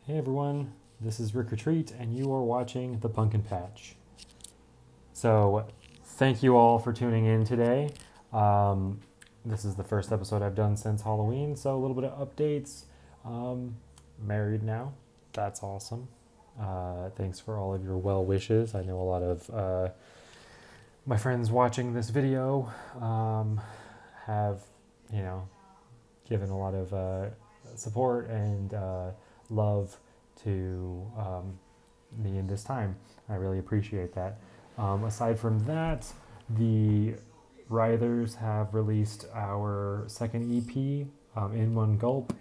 Hey everyone, this is Rikk, and you are watching The Pumpkin Patch. So, thank you all for tuning in today. Um, this is the first episode I've done since Halloween, so a little bit of updates. Married now, that's awesome. Thanks for all of your well wishes. I know a lot of my friends watching this video have, you know, given a lot of support and love to me in this time. I really appreciate that. Aside from that, the Writhers have released our second EP, In One Gulp,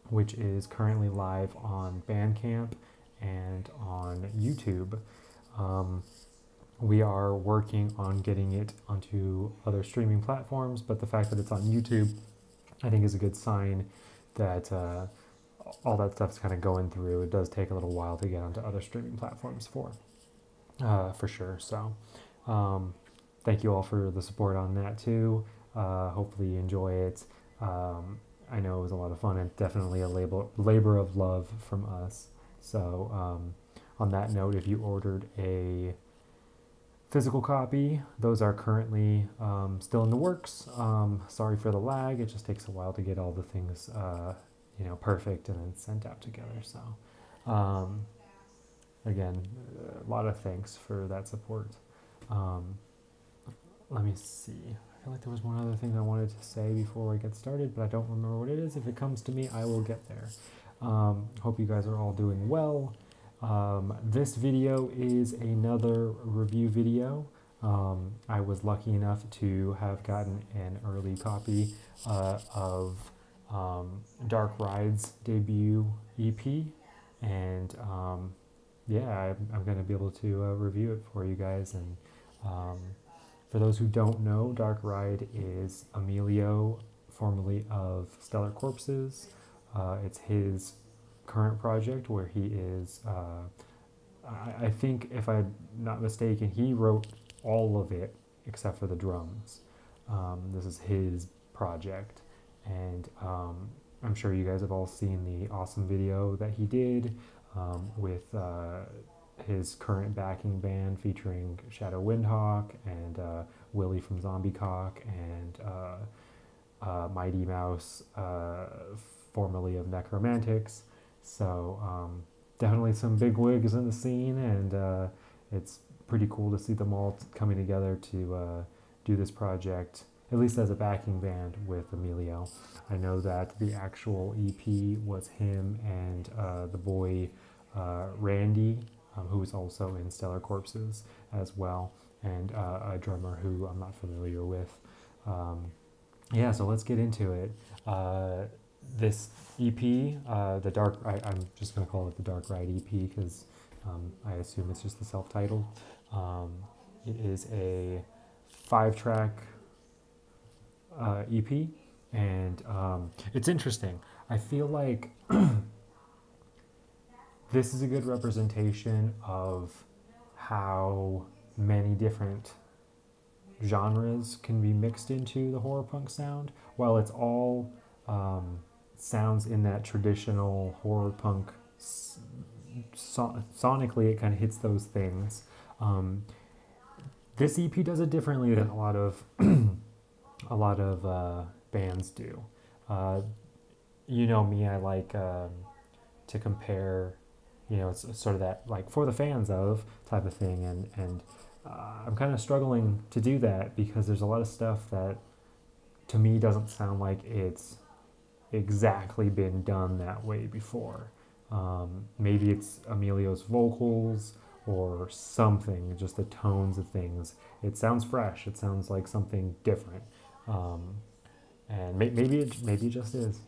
which is currently live on Bandcamp and on YouTube. We are working on getting it onto other streaming platforms, but the fact that it's on YouTube, I think, is a good sign that all that stuff's kind of going through. It does take a little while to get onto other streaming platforms for sure. So thank you all for the support on that too. Hopefully you enjoy it. I know it was a lot of fun and definitely a labor of love from us. So on that note, if you ordered a physical copy, those are currently still in the works. Sorry for the lag. It just takes a while to get all the things perfect and then sent out together. So again, a lot of thanks for that support. Let me see. I feel like there was one other thing I wanted to say before I get started, but I don't remember what it is. If it comes to me, I will get there. Hope you guys are all doing well. This video is another review video. I was lucky enough to have gotten an early copy of Dark Ride's debut EP, and yeah, I'm going to be able to review it for you guys. And for those who don't know, Dark Ride is Emilio, formerly of Stellar Corpses. It's his current project where he is, I think, if I'm not mistaken, he wrote all of it except for the drums. This is his project, and I'm sure you guys have all seen the awesome video that he did with his current backing band featuring Shadow Windhawk and Willie from Zombie Cock and Mighty Mouse, formerly of Necromantics. So definitely some big wigs in the scene, and it's pretty cool to see them all coming together to do this project, at least as a backing band with Emilio. I know that the actual EP was him and the boy Randy, who is also in Stellar Corpses as well, and a drummer who I'm not familiar with. Yeah, so let's get into it. This EP, I'm just going to call it the Dark Ride EP because I assume it's just the self-titled. It is a 5-track EP, and it's interesting. I feel like this is a good representation of how many different genres can be mixed into the horror punk sound. While it's all sounds in that traditional horror punk, sonically it kind of hits those things. This EP does it differently than a lot of bands do. You know me, I like to compare, it's sort of that like for the fans of type of thing, and I'm kind of struggling to do that because there's a lot of stuff that to me doesn't sound like it's exactly been done that way before. Maybe it's Emilio's vocals or something, just the tones of things. It sounds fresh. It sounds like something different. And maybe it just is,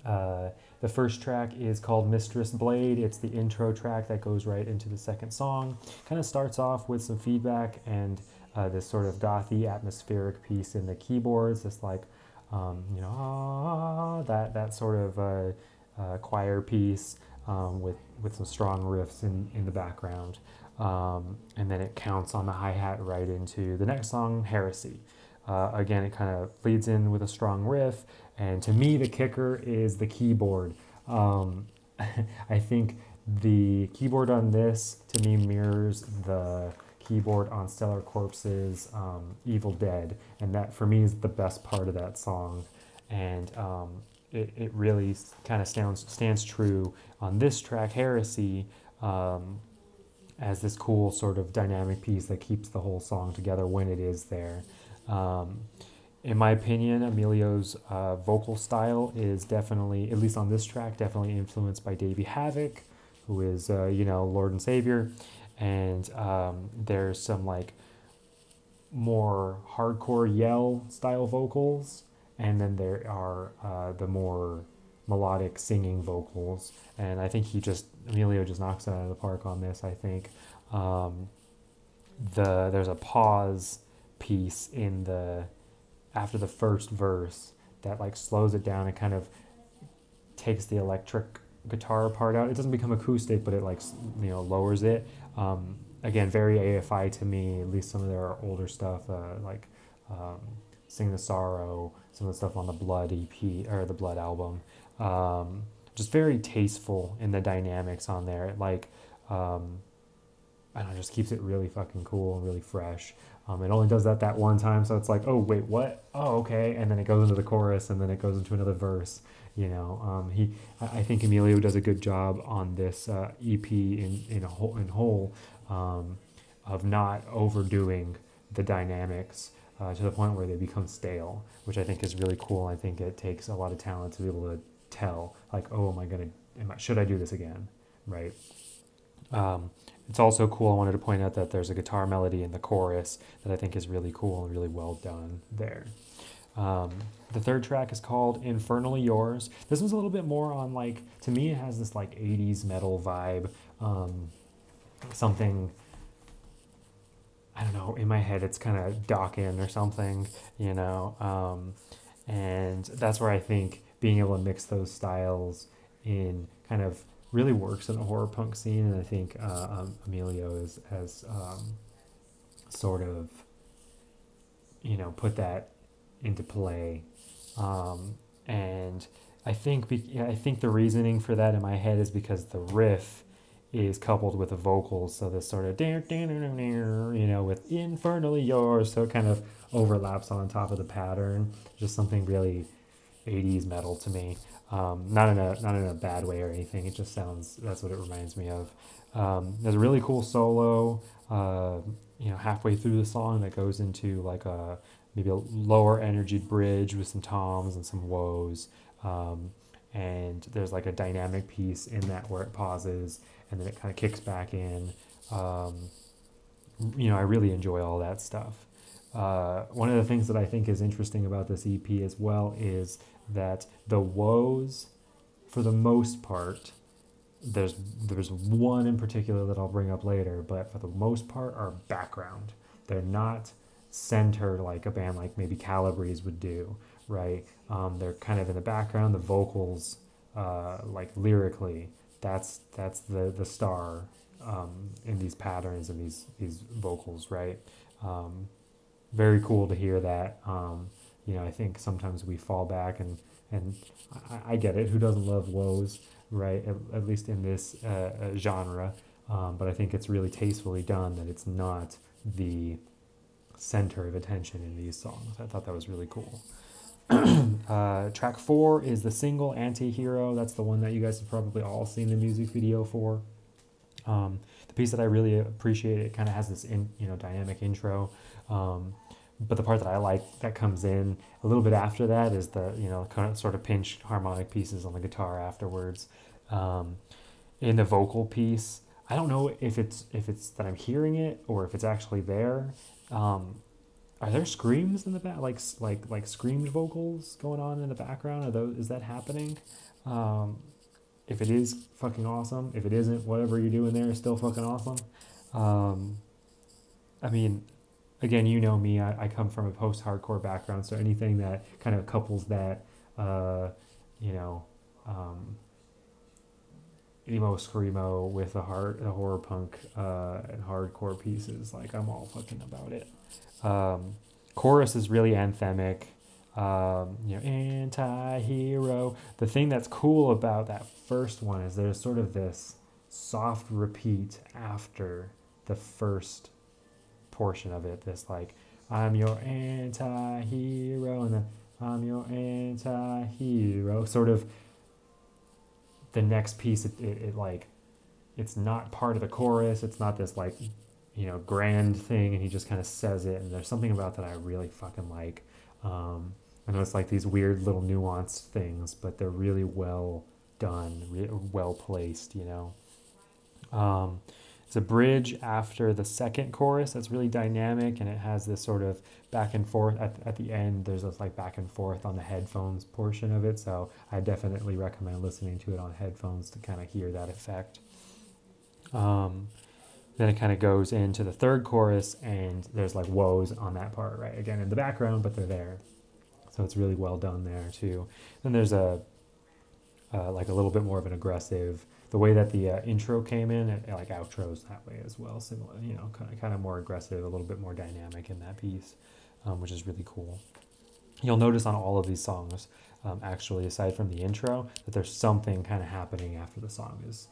The first track is called Mistress Blade. It's the intro track that goes right into the second song. Kind of starts off with some feedback and this sort of gothy atmospheric piece in the keyboards, this like, that sort of choir piece with some strong riffs in the background. And then it counts on the hi-hat right into the next song, Heresy. Again, it kind of leads in with a strong riff, and to me the kicker is the keyboard. I think the keyboard on this to me mirrors the keyboard on Stellar Corpse's Evil Dead, and that for me is the best part of that song. And it really kind of stands true on this track, Heresy, as this cool sort of dynamic piece that keeps the whole song together when it is there. In my opinion, Emilio's vocal style is definitely, at least on this track, definitely influenced by Davey Havok, who is, Lord and Savior. And there's some like more hardcore yell style vocals, and then there are the more melodic singing vocals. And I think Emilio just knocks it out of the park on this. I think there's a pause piece after the first verse that like slows it down and kind of takes the electric guitar part out. It doesn't become acoustic, but it like lowers it. Again, very AFI to me, at least some of their older stuff, like Sing the Sorrow, some of the stuff on the Blood EP or the Blood album. Just very tasteful in the dynamics on there. Like, I don't know, just keeps it really fucking cool and really fresh. It only does that one time, so it's like, oh wait, what? Oh, okay, and then it goes into the chorus, and then it goes into another verse. I think Emilio does a good job on this EP in whole of not overdoing the dynamics to the point where they become stale, which I think is really cool. I think it takes a lot of talent to be able to tell, like, oh, should I do this again, right? It's also cool. I wanted to point out that there's a guitar melody in the chorus that I think is really cool and really well done there. The third track is called Infernally Yours. This one's a little bit more on, like, to me it has this like 80s metal vibe. Something, I don't know, in my head it's kind of Dokken or something, and that's where I think being able to mix those styles in kind of really works in the horror punk scene. And I think Emilio has sort of put that into play, and I think the reasoning for that in my head is because the riff is coupled with the vocals, so this sort of with Infernally Yours, so it kind of overlaps on top of the pattern. Just something really 80s metal to me. Not in a bad way or anything. It just sounds, that's what it reminds me of. There's a really cool solo halfway through the song that goes into like maybe a lower energy bridge with some toms and some woes, and there's like a dynamic piece in that where it pauses and then it kind of kicks back in. I really enjoy all that stuff. One of the things that I think is interesting about this EP as well is that the woes, for the most part, there's one in particular that I'll bring up later, but for the most part are background. They're not centered like a band like maybe Calabrese would do, right? They're kind of in the background. The vocals, like lyrically, that's the star in these patterns and these vocals, right? Very cool to hear that. I think sometimes we fall back and I get it. Who doesn't love woes, right? At least in this genre. But I think it's really tastefully done that it's not the center of attention in these songs. I thought that was really cool. Track 4 is the single Anti-Hero. That's the one that you guys have probably all seen the music video for. The piece that I really appreciate, it kind of has this dynamic intro. But the part that I like that comes in a little bit after that is the kind of sort of pinch harmonic pieces on the guitar afterwards. In the vocal piece, I don't know if it's that I'm hearing it or if it's actually there. Are there screams in the back, like screamed vocals going on in the background? Is that happening? If it is, fucking awesome. If it isn't, whatever you're doing there is still fucking awesome. I mean, again, you know me, I come from a post-hardcore background, so anything that kind of couples that, emo screamo with the horror punk and hardcore pieces, like I'm all fucking about it. Chorus is really anthemic. You know, anti-hero. The thing that's cool about that first one is there's sort of this soft repeat after the first portion of it. This like, I'm your anti-hero, and then I'm your anti-hero. Sort of the next piece, it like, it's not part of the chorus. It's not this like, you know, grand thing, and he just kind of says it. And there's something about that I really fucking like. I know it's like these weird little nuanced things, but they're really well done, well placed, you know. It's a bridge after the second chorus that's really dynamic, and it has this sort of back and forth. At the end, there's this like back and forth on the headphones portion of it, so I definitely recommend listening to it on headphones to kind of hear that effect. Then it kind of goes into the third chorus, and there's like woes on that part, right? Again, in the background, but they're there. So it's really well done there too. Then there's a like a little bit more of an aggressive, the way that the intro came in, it like outros that way as well. Similar, you know, kind of more aggressive, a little bit more dynamic in that piece, which is really cool. You'll notice on all of these songs, actually, aside from the intro, that there's something kind of happening after the song is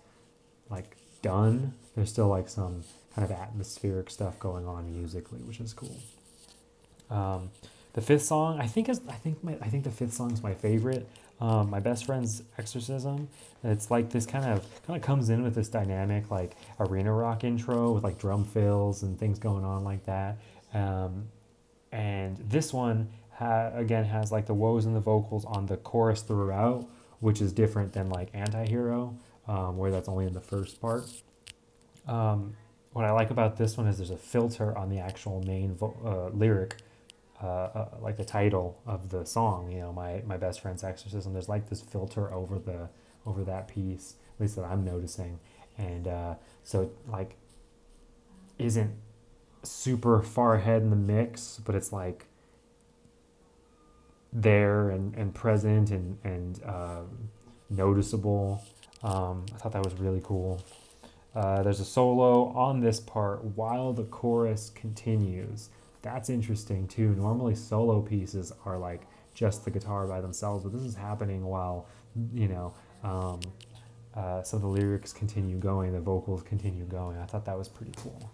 like done. There's still like some kind of atmospheric stuff going on musically, which is cool. The fifth song, I think the fifth song is my favorite. My best friend's Exorcism. It's like this kind of comes in with this dynamic like arena rock intro with like drum fills and things going on like that. And this one again has like the woes and the vocals on the chorus throughout, which is different than like Anti-Hero, where that's only in the first part. What I like about this one is there's a filter on the actual main lyric. Like the title of the song, you know, my best friend's Exorcism. There's like this filter over that piece, at least that I'm noticing, and so it like isn't super far ahead in the mix, but it's like there and present and noticeable. I thought that was really cool. There's a solo on this part while the chorus continues. That's interesting too. Normally solo pieces are like just the guitar by themselves, but this is happening while, you know, so the lyrics continue going, the vocals continue going. I thought that was pretty cool.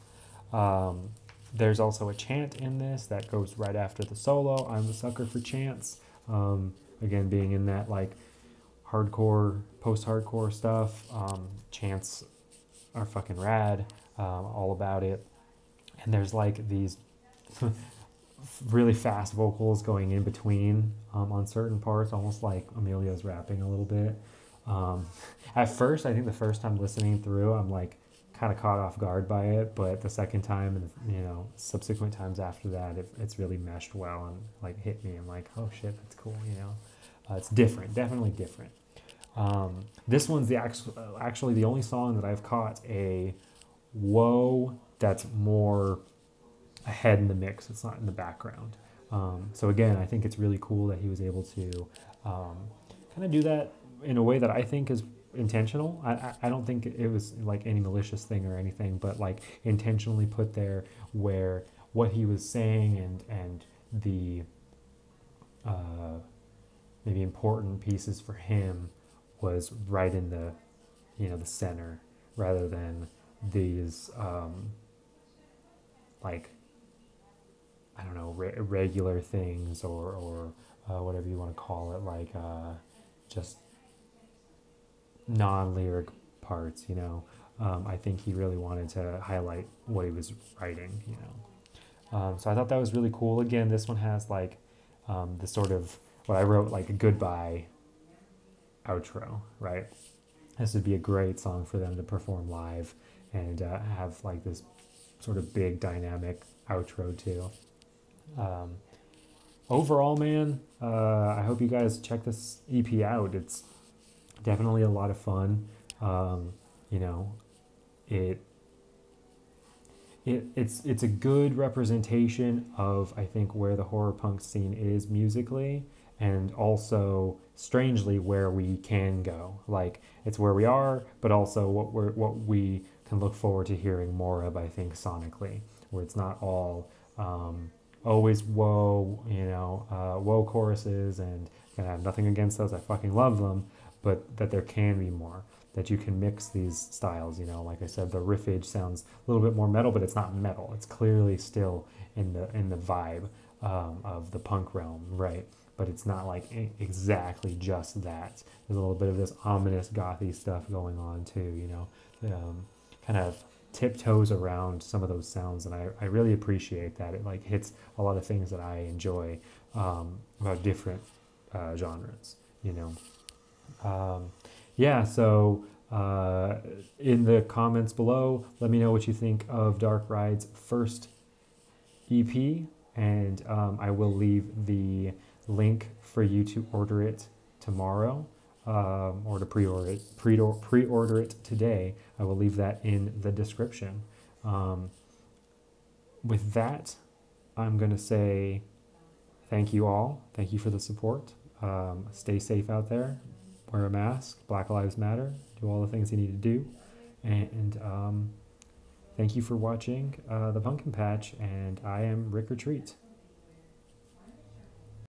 There's also a chant in this that goes right after the solo. I'm a sucker for chants. Again, being in that like hardcore, post-hardcore stuff, chants are fucking rad, all about it. And there's like these really fast vocals going in between on certain parts, almost like Amelia's rapping a little bit. At first, I think the first time listening through, I'm like kind of caught off guard by it, but the second time and, you know, subsequent times after that, it's really meshed well and like hit me. I'm like, oh shit, that's cool, you know. It's different, definitely different. This one's actually the only song that I've caught a woe that's more ahead in the mix. It's not in the background. So again, I think it's really cool that he was able to kind of do that in a way that I think is intentional. I don't think it was like any malicious thing or anything, but like intentionally put there where what he was saying and the maybe important pieces for him was right in the, you know, the center, rather than these like, I don't know, regular things or whatever you want to call it, like just non-lyric parts, you know. I think he really wanted to highlight what he was writing, you know. So I thought that was really cool. Again, this one has like the sort of what I wrote, like a goodbye outro, right? This would be a great song for them to perform live and have like this sort of big dynamic outro too. Overall, man, I hope you guys check this EP out. It's definitely a lot of fun. You know, it's a good representation of, I think, where the horror punk scene is musically, and also strangely where we can go. Like, it's where we are, but also what we can look forward to hearing more of, I think, sonically, where it's not all always whoa, you know, whoa choruses, and I have nothing against those. I fucking love them, but that there can be more. That you can mix these styles. You know, like I said, the riffage sounds a little bit more metal, but it's not metal. It's clearly still in the vibe of the punk realm, right? But it's not like exactly just that. There's a little bit of this ominous gothy stuff going on too. You know, kind of tiptoes around some of those sounds, and I really appreciate that. It like hits a lot of things that I enjoy about different genres, you know. Yeah, so in the comments below, let me know what you think of Dark Ride's first EP, and I will leave the link for you to order it tomorrow, or to pre-order it today. I will leave that in the description. With that, I'm going to say thank you all. Thank you for the support. Stay safe out there. Wear a mask. Black Lives Matter. Do all the things you need to do. And thank you for watching the Pumpkin Patch. And I am Rick Retreat.